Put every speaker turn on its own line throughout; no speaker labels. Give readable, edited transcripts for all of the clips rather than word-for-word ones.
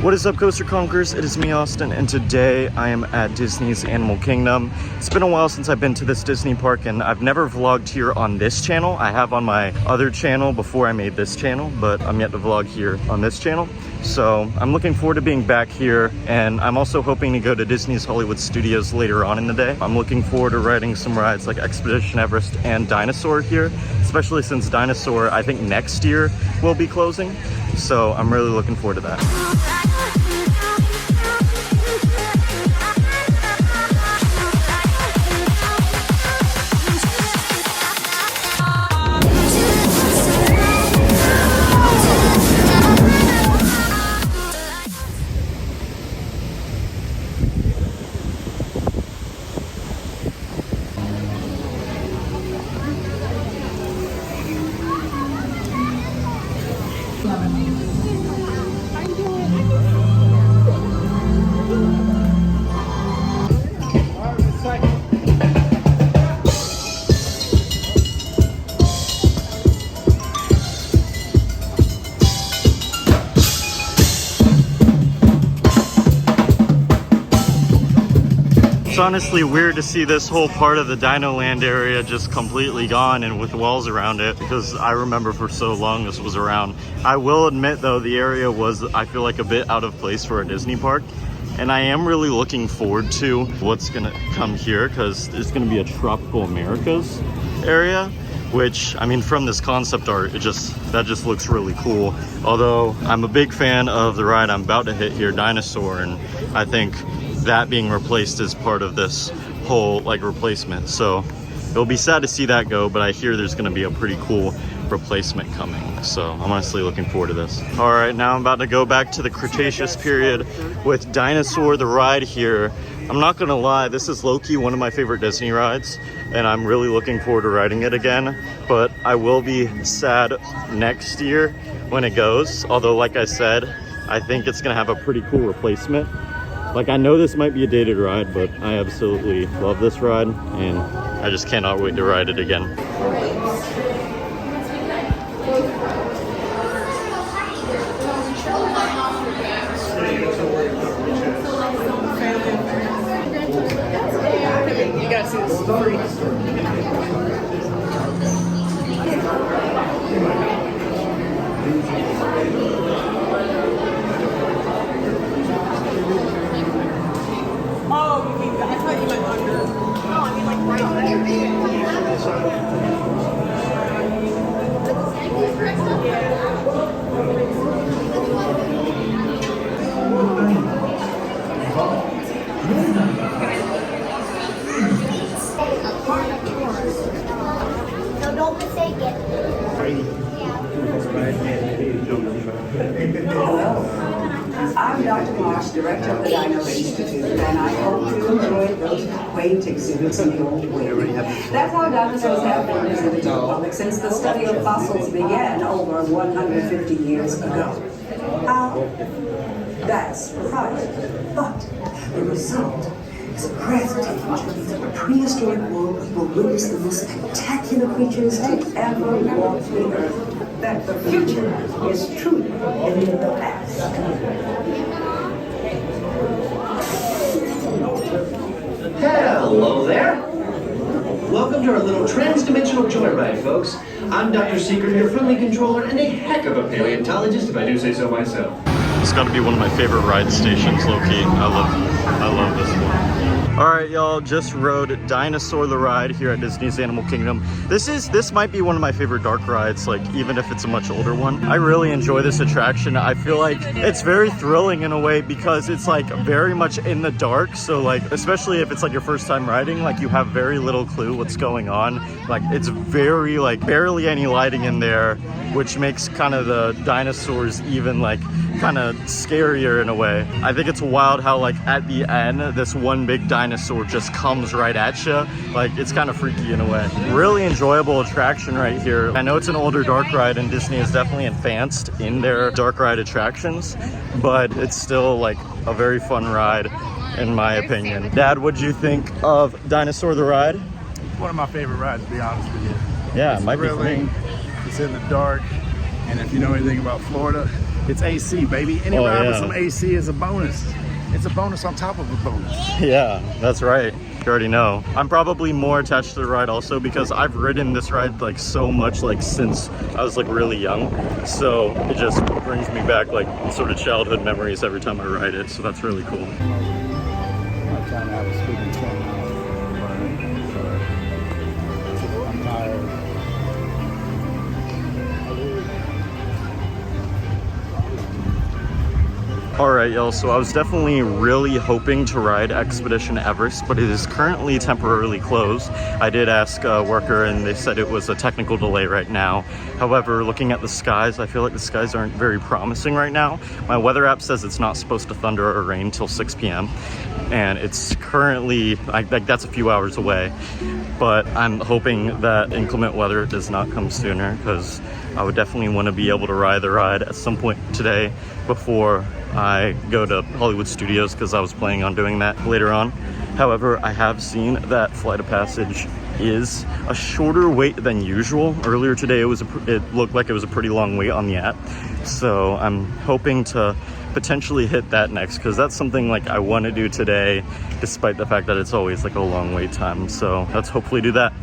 What is up, Coaster Conquerors? It is me, Austin, and today I am at Disney's Animal Kingdom. It's been a while since I've been to this Disney park, and I've never vlogged here on this channel. I have on my other channel before I made this channel, but I'm yet to vlog here on this channel. So I'm looking forward to being back here, and I'm also hoping to go to Disney's Hollywood Studios later on in the day. I'm looking forward to riding some rides like Expedition Everest and Dinosaur here, especially since Dinosaur, I think next year, will be closing. So I'm really looking forward to that. It's honestly weird to see this whole part of the Dino Land area just completely gone and with walls around it, because I remember for so long this was around. I will admit though, the area was, I feel like, a bit out of place for a Disney park, and I am really looking forward to what's gonna come here, because there's gonna be a Tropical Americas area, which, I mean, from this concept art, that just looks really cool. Although I'm a big fan of the ride I'm about to hit here, Dinosaur, and I think that being replaced as part of this whole like replacement. So it'll be sad to see that go, but I hear there's gonna be a pretty cool replacement coming. So I'm honestly looking forward to this. All right, now I'm about to go back to the Cretaceous period with Dinosaur, the ride here. I'm not gonna lie, this is low-key one of my favorite Disney rides, and I'm really looking forward to riding it again, but I will be sad next year when it goes. Although, like I said, I think it's gonna have a pretty cool replacement. Like, I know this might be a dated ride, but I absolutely love this ride, and I just cannot wait to ride it again.
You gotta see the story.
So don't mistake it.
I'm Dr. Marsh, Director of the Dino Institute, and I hope you enjoyed those quaint exhibits in the old way. That's how dinosaurs have been presented to the public since the study of fossils began over 150 years ago. That's right. But the result is a breathtaking journey through the prehistoric world. People witness the most spectacular creatures to ever walk the earth. That the future is truly in the past.
Hello there. Welcome to our little trans-dimensional joyride, folks. I'm Dr. Secret, your friendly controller, and a heck of a paleontologist, if I do say so myself.
It's got to be one of my favorite ride stations, low-key. I love this one. All right, y'all, just rode Dinosaur the ride here at Disney's Animal Kingdom. This might be one of my favorite dark rides, like, even if it's a much older one. I really enjoy this attraction. I feel like it's very thrilling in a way, because it's like very much in the dark. So like, especially if it's like your first time riding, like you have very little clue what's going on. Like, it's very like barely any lighting in there, which makes kind of the dinosaurs even like kind of scarier in a way. I think it's wild how like at the end, this one big dinosaur just comes right at you. Like, it's kind of freaky in a way. Really enjoyable attraction right here. I know it's an older dark ride, and Disney is definitely advanced in their dark ride attractions, but it's still like a very fun ride in my opinion. Dad, what'd you think of Dinosaur the ride?
One of my favorite rides, to be honest with you.
Yeah,
It's
it might
thrilling,
be for me.
it's in the dark, and if you know anything about Florida, It's AC, baby. Any
Oh,
ride with
yeah.
some AC is a bonus. It's a bonus on top of a bonus.
Yeah, that's right. You already know. I'm probably more attached to the ride also because I've ridden this ride like so much like since I was like really young. So it just brings me back like sort of childhood memories every time I ride it. So that's really cool.
I'm trying to have a speeding 20 miles per hour. I'm tired.
All right, y'all, so I was definitely really hoping to ride Expedition Everest, but it is currently temporarily closed. I did ask a worker and they said it was a technical delay right now. However, looking at the skies, I feel like the skies aren't very promising right now. My weather app says it's not supposed to thunder or rain till 6 p.m. and it's currently, like that's a few hours away. But I'm hoping that inclement weather does not come sooner because I would definitely want to be able to ride the ride at some point today before I go to Hollywood Studios because I was planning on doing that later on. However, I have seen that Flight of Passage is a shorter wait than usual. Earlier today, it looked like it was a pretty long wait on the app. So I'm hoping to potentially hit that next because that's something like I want to do today, despite the fact that it's always like a long wait time. So let's hopefully do that.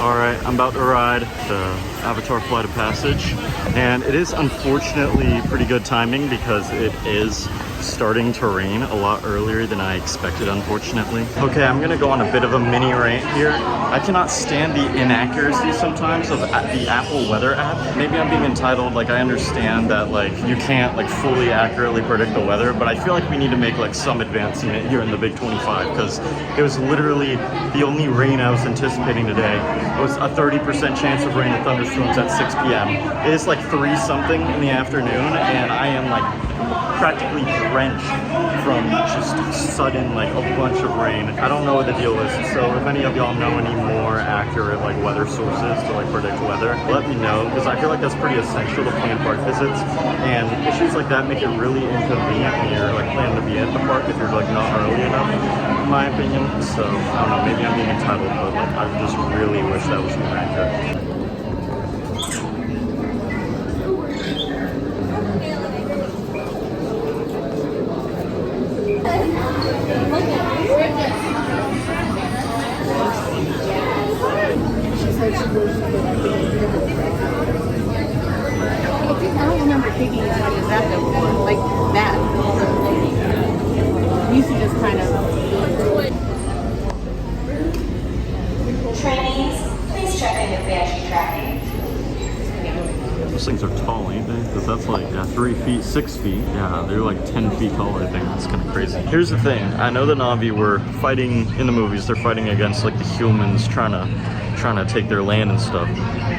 All right, I'm about to ride the Avatar Flight of Passage, and it is unfortunately pretty good timing because it is starting to rain a lot earlier than I expected, unfortunately. Okay, I'm gonna go on a bit of a mini rant here. I cannot stand the inaccuracy sometimes of the Apple weather app. Maybe I'm being entitled, like I understand that like you can't like fully accurately predict the weather, but I feel like we need to make like some advancement here in the Big 25 because it was literally the only rain I was anticipating today. It was a 30% chance of rain and thunderstorms at 6 p.m. It is like 3 something in the afternoon and I am like practically drenched from just sudden like a bunch of rain. I don't know what the deal is, so if any of y'all know any more accurate like weather sources to like predict weather, let me know because I feel like that's pretty essential to plan park visits, and issues like that make it really inconvenient when you're like planning to be at the park if you're like not early enough, in my opinion. So I don't know, maybe I'm being entitled, but like I just really wish that was more accurate.
I don't remember taking it out of that before, like that. Used to just kind of.
Trainees, please check in your pantry tracking.
Those things are tall, ain't they? Because that's like 3 feet, 6 feet. Yeah, they're like 10 feet tall, I think. That's kind of crazy. Here's the thing. I know the Na'vi were fighting in the movies. They're fighting against like the humans trying to take their land and stuff.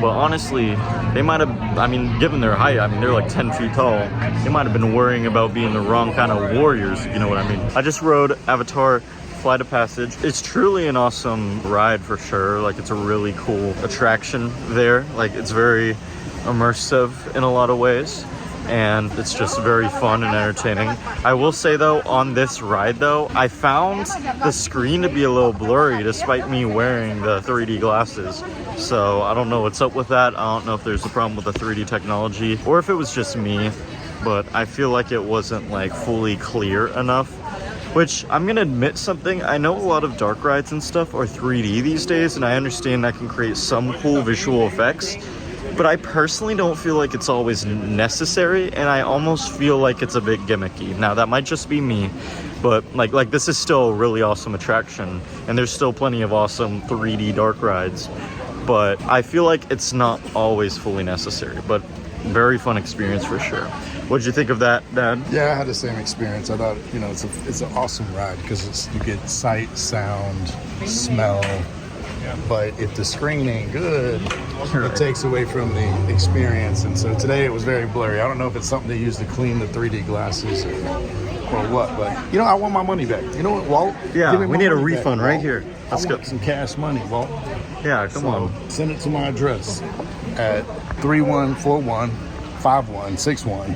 But honestly, they might have, I mean, given their height, I mean, they're like 10 feet tall. They might have been worrying about being the wrong kind of warriors, if you know what I mean. I just rode Avatar Flight of Passage. It's truly an awesome ride for sure. Like, it's a really cool attraction there. Like, it's very immersive in a lot of ways, and it's just very fun and entertaining. I will say though, on this ride though, I found the screen to be a little blurry despite me wearing the 3D glasses. So I don't know what's up with that. I don't know if there's a problem with the 3D technology or if it was just me, but I feel like it wasn't like fully clear enough. Which, I'm gonna admit something, I know a lot of dark rides and stuff are 3D these days, and I understand that can create some cool visual effects, but I personally don't feel like it's always necessary, and I almost feel like it's a bit gimmicky. Now, that might just be me, but like this is still a really awesome attraction, and there's still plenty of awesome 3D dark rides, but I feel like it's not always fully necessary, but very fun experience for sure. What'd you think of that, Dad?
Yeah, I had the same experience. I thought, you know, it's an awesome ride because you get sight, sound, smell. But if the screen ain't good, it takes away from the experience. And so today it was very blurry. I don't know if it's something they use to clean the 3D glasses or what, but you know, I want my money back. You know what, Walt?
Yeah,
Give me
we
my
need a
money
refund
back,
right
Walt.
here. Let's
I
go.
want some cash money, Walt.
Yeah, come on.
Send it to my address at 3141-5161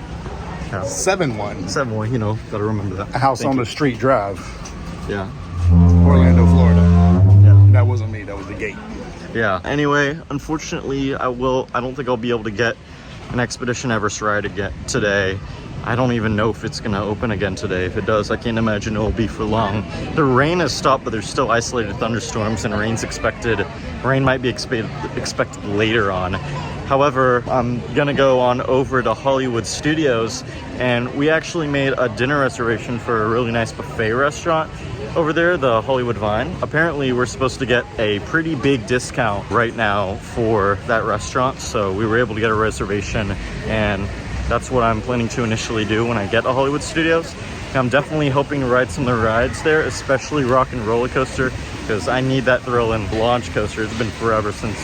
Yeah.
71
7-1, you know, gotta remember that.
House
Thank
on
you.
the Street Drive,
Yeah.
Orlando, Florida.
Yeah.
That wasn't me, that was the gate.
Yeah. Anyway, unfortunately, I don't think I'll be able to get an Expedition Everest ride again today. I don't even know if it's gonna open again today. If it does, I can't imagine it will be for long. The rain has stopped, but there's still isolated thunderstorms and rain's expected. Rain might be expected later on. However, I'm gonna go on over to Hollywood Studios, and we actually made a dinner reservation for a really nice buffet restaurant over there, the Hollywood Vine. Apparently, we're supposed to get a pretty big discount right now for that restaurant, so we were able to get a reservation, and that's what I'm planning to initially do when I get to Hollywood Studios. And I'm definitely hoping to ride some of the rides there, especially Rock and Roller Coaster, because I need that thrill in Launch Coaster. It's been forever since,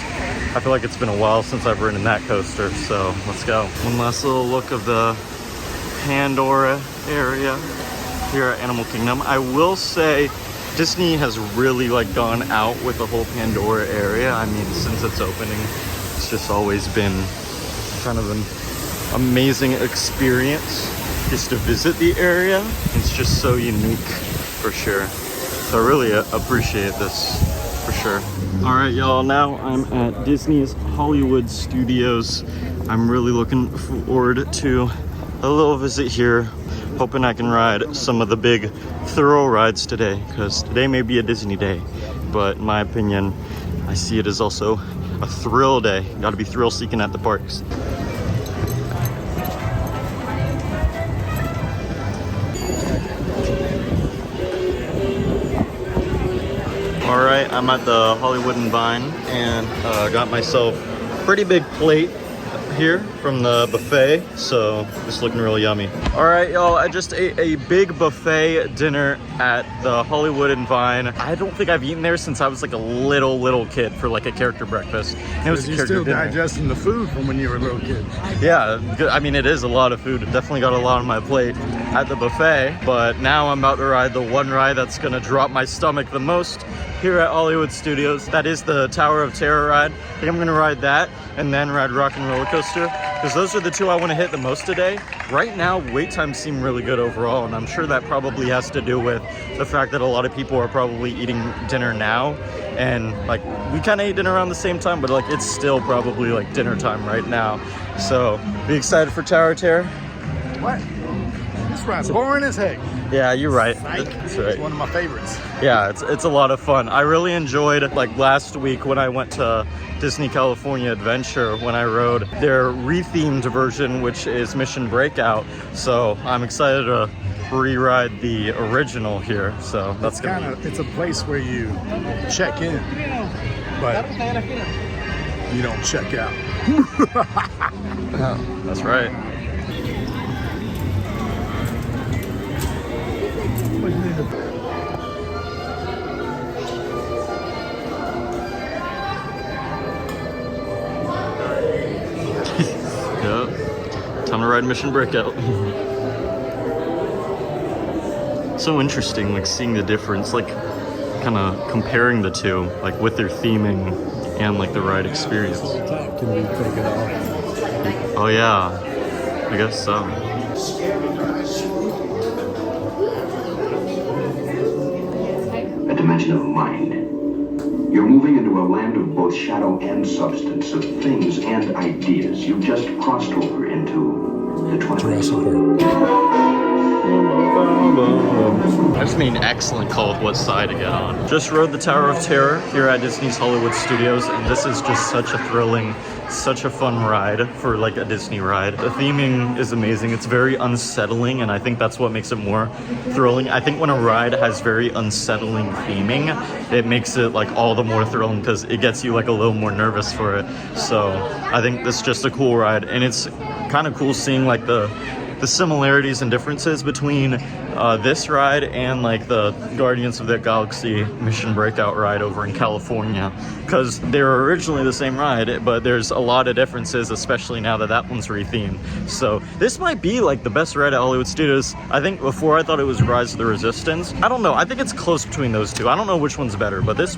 I feel like it's been a while since I've ridden that coaster, so let's go. One last little look of the Pandora area here at Animal Kingdom. I will say Disney has really like gone out with the whole Pandora area. I mean, since its opening, it's just always been kind of an amazing experience just to visit the area. It's just so unique for sure. So I really appreciate this for sure. All right, y'all, now I'm at Disney's Hollywood Studios. I'm really looking forward to a little visit here. Hoping I can ride some of the big thrill rides today, because today may be a Disney day, but in my opinion, I see it as also a thrill day. Gotta be thrill seeking at the parks. All right, I'm at the Hollywood and Vine, and got myself a pretty big plate here from the buffet, so it's looking really yummy. All right, y'all, I just ate a big buffet dinner at the Hollywood and Vine. I don't think I've eaten there since I was like a little kid for like a character breakfast. And it was a
You're
character
still
dinner.
digesting the food from when you were a little kid.
Yeah, I mean, it is a lot of food. Definitely got a lot on my plate at the buffet, but now I'm about to ride the one ride that's gonna drop my stomach the most here at Hollywood Studios. That is the Tower of Terror ride. I think I'm gonna ride that and then ride Rock and Roller Coaster, because those are the two I wanna hit the most today. Right now, wait times seem really good overall, and I'm sure that probably has to do with the fact that a lot of people are probably eating dinner now, and like we kind of ate dinner around the same time, but like it's still probably like dinner time right now. So be excited for Tower of Terror.
What? This ride's boring as heck.
Yeah, you're right.
Psych.
That's right.
It's one of my favorites.
Yeah, it's a lot of fun. I really enjoyed, like last week when I went to Disney California Adventure, when I rode their rethemed version, which is Mission Breakout. So I'm excited to re-ride the original here. So that's gonna be...
It's a place where you check in, but you don't check out.
Yeah, that's right. Yep. Time to ride Mission Breakout. So interesting, like seeing the difference, like kind of comparing the two, like with their theming and like the ride experience.
Top can be taken off.
Oh yeah, I guess so.
A dimension of mind. You're moving into a land of both shadow and substance, of things and ideas. You just crossed over into the twilight zone.
I just made an excellent call with what side to get on. Just rode the Tower of Terror here at Disney's Hollywood Studios, and this is just such a thrilling, such a fun ride for like a Disney ride. The theming is amazing. It's very unsettling, and I think that's what makes it more thrilling. I think when a ride has very unsettling theming, it makes it like all the more thrilling because it gets you like a little more nervous for it. So I think this is just a cool ride, and it's kind of cool seeing like the similarities and differences between this ride and like the Guardians of the Galaxy Mission Breakout ride over in California, because they were originally the same ride, but there's a lot of differences, especially now that that one's rethemed. So this might be like the best ride at Hollywood Studios. I think before I thought it was Rise of the Resistance. I don't know. I think it's close between those two. I don't know which one's better, but this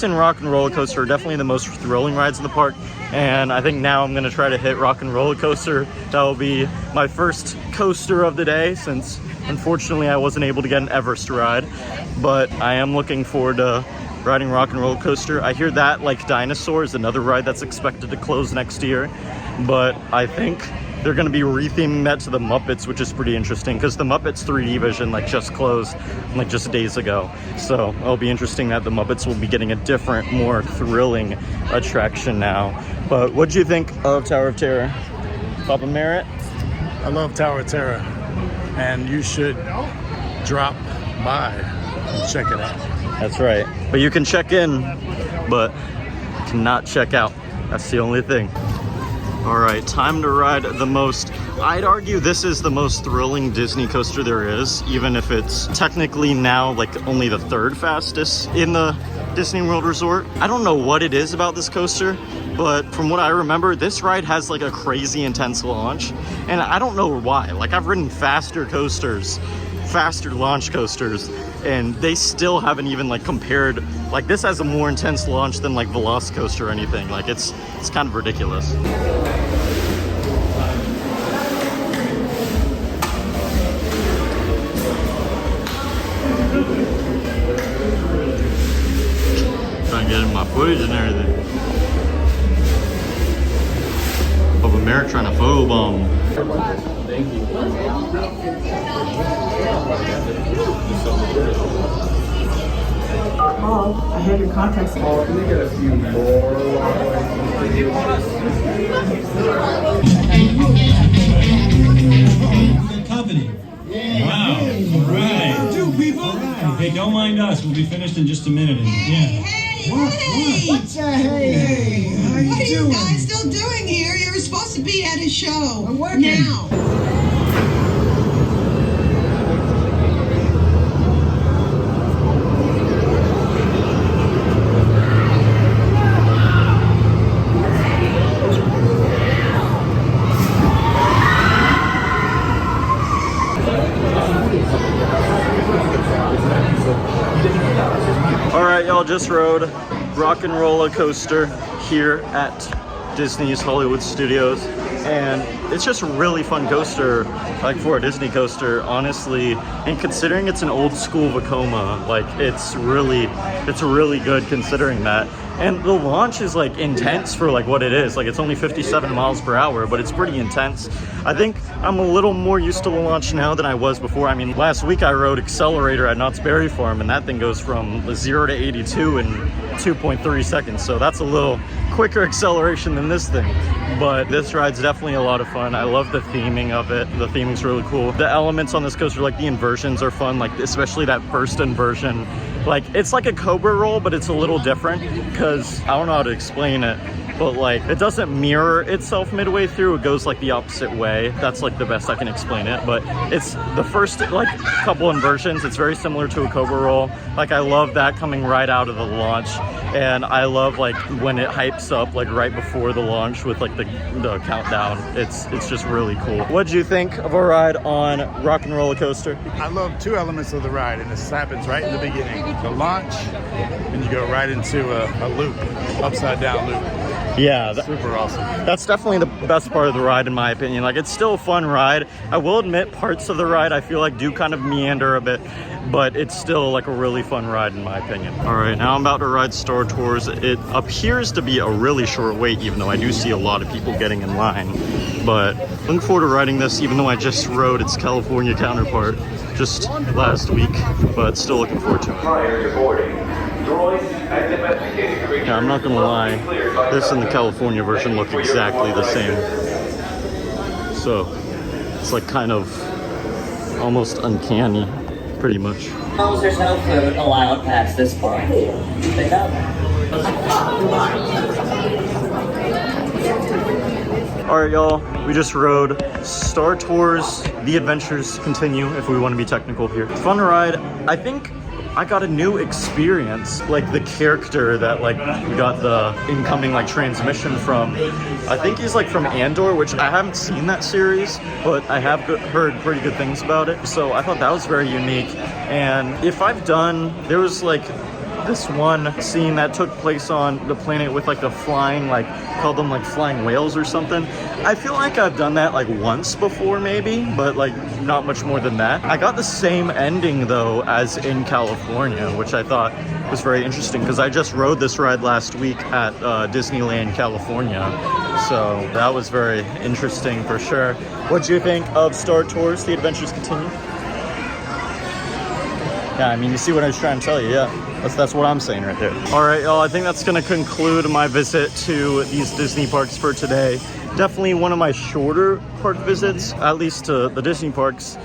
and Rock and Roller Coaster are definitely the most thrilling rides in the park. And I think now I'm gonna try to hit Rock and Roller Coaster. That will be my first coaster of the day, since unfortunately I wasn't able to get an Everest ride. But I am looking forward to riding Rock and Roller Coaster. I hear that, like DINOSAUR, is another ride that's expected to close next year. But I think they're going to be retheming that to the Muppets, which is pretty interesting, because the Muppets 3D Vision like just closed like just days ago. So it'll be interesting that the Muppets will be getting a different, more thrilling attraction now. But what do you think of Tower of Terror, Papa Merritt?
I love Tower of Terror, and you should drop by and check it out.
That's right. But you can check in, but cannot check out. That's the only thing. All right, time to ride the most. I'd argue this is the most thrilling Disney coaster there is, even if it's technically now like only the third fastest in the Disney World Resort. I don't know what it is about this coaster, but from what I remember, this ride has like a crazy intense launch, and I don't know why. Like, I've ridden faster launch coasters, and they still haven't even like compared. Like, this has a more intense launch than like Velocicoaster or anything. Like, it's kind of ridiculous. Trying to get in my footage and everything. Of America trying to photobomb.
Thank you.
Oh, I have your contacts.
Oh, can we get a few more?
Company. Wow. All right. Two people. Hey, don't mind us. We'll be finished in just a minute.
What's a hey? How you
What are you
doing?
guys still doing here? You're supposed to be at a show.
I'm working.
Now.
All right, y'all, just rode Rock and Roller Coaster here at Disney's Hollywood Studios, and it's just a really fun coaster, like for a Disney coaster, honestly. And considering it's an old school Vekoma, like it's really good considering that. And the launch is like intense for like what it is. Like, it's only 57 miles per hour, but it's pretty intense. I think I'm a little more used to the launch now than I was before. I mean, last week I rode Accelerator at Knott's Berry Farm, and that thing goes from 0 to 82 in 2.3 seconds. So that's a little quicker acceleration than this thing. But this ride's definitely a lot of fun. I love the theming of it. The theming's really cool. The elements on this coaster, like the inversions, are fun. Like, especially that first inversion. Like, it's like a Cobra roll, but it's a little different, because I don't know how to explain it, but like, it doesn't mirror itself midway through. It goes like the opposite way. That's like the best I can explain it. But it's the first like couple inversions. It's very similar to a Cobra roll. Like, I love that coming right out of the launch, and I love like when it hypes up like right before the launch with like the countdown. It's just really cool. What'd you think of a ride on Rock and Roller Coaster?
I love two elements of the ride, and this happens right in the beginning. The launch, and you go right into a loop, upside down loop.
Yeah,
Super awesome.
That's definitely the best part of the ride, in my opinion. Like, it's still a fun ride. I will admit, parts of the ride I feel like do kind of meander a bit, but it's still like a really fun ride in my opinion. All right, now I'm about to ride Star Tours. It appears to be a really short wait, even though I do see a lot of people getting in line. But looking forward to riding this, even though I just rode its California counterpart just last week, but still looking forward to it.
Prior to boarding, droids and domesticated creatures.
Yeah, I'm not gonna lie, this and the California version look exactly the same. So it's like kind of almost uncanny, pretty much.
There's no food allowed past this point. They know.
All right, y'all, We just rode Star Tours. The adventures continue, if we want to be technical here. Fun ride. I think I got a new experience, like the character that like we got the incoming like transmission from. I think he's like from Andor, which I haven't seen that series, but I have heard pretty good things about it. So I thought that was very unique. And if I've done, there was like this one scene that took place on the planet with like the flying, like called them like flying whales or something. I feel like I've done that like once before maybe, but like not much more than that. I got the same ending though as in California, which I thought was very interesting because I just rode this ride last week at Disneyland, California. So that was very interesting for sure. What do you think of Star Tours? The adventures continue? Yeah, I mean, you see what I was trying to tell you, yeah. That's what I'm saying right there. All right, y'all, I think that's gonna conclude my visit to these Disney parks for today. Definitely one of my shorter park visits, at least to the Disney parks.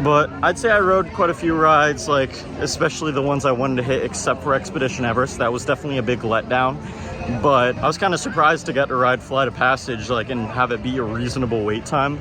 But I'd say I rode quite a few rides, like especially the ones I wanted to hit except for Expedition Everest. That was definitely a big letdown. But I was kind of surprised to get to ride Flight of Passage, like, and have it be a reasonable wait time.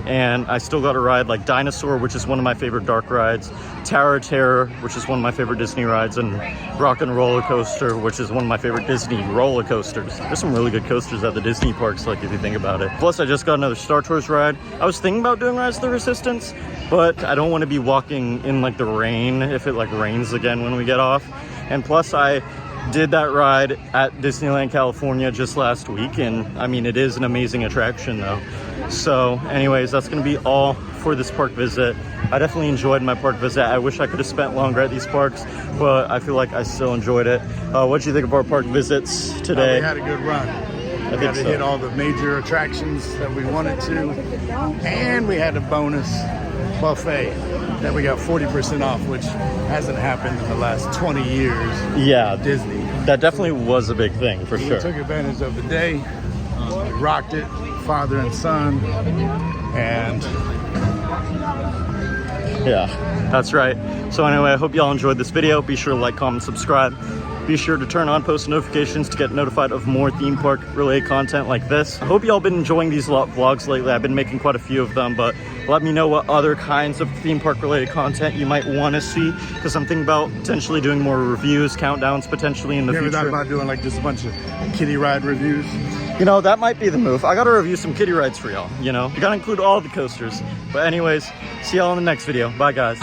And I still got to ride like DINOSAUR, which is one of my favorite dark rides, Tower of Terror, which is one of my favorite Disney rides, and Rock and Roller Coaster, which is one of my favorite Disney roller coasters. There's some really good coasters at the Disney parks, like if you think about it. Plus, I just got another Star Tours ride. I was thinking about doing Rise of the Resistance, but I don't want to be walking in like the rain if it like rains again when we get off. And plus, I did that ride at Disneyland, California just last week, and I mean, it is an amazing attraction though. So anyways, that's gonna be all for this park visit. I definitely enjoyed my park visit. I wish I could have spent longer at these parks, but I feel like I still enjoyed it. What do you think of our park visits today?
We had a good run. We had to hit all the major attractions that we wanted to, and we had a bonus buffet that we got 40% off, which hasn't happened in the last 20 years.
Yeah,
Disney.
That definitely was a big thing for sure.
We took advantage of the day, rocked it, father and son, and
yeah, that's right. So anyway, I hope y'all enjoyed this video. Be sure to like, comment, subscribe. Be sure to turn on post notifications to get notified of more theme park related content like this. I hope y'all been enjoying these vlogs lately. I've been making quite a few of them, but let me know what other kinds of theme park related content you might want to see, because I'm thinking about potentially doing more reviews, countdowns potentially in the future.
You ever thought about doing like just a bunch of kiddie ride reviews?
You know, that might be the move. I gotta review some kiddie rides for y'all, you know? You gotta include all the coasters. But anyways, see y'all in the next video. Bye, guys.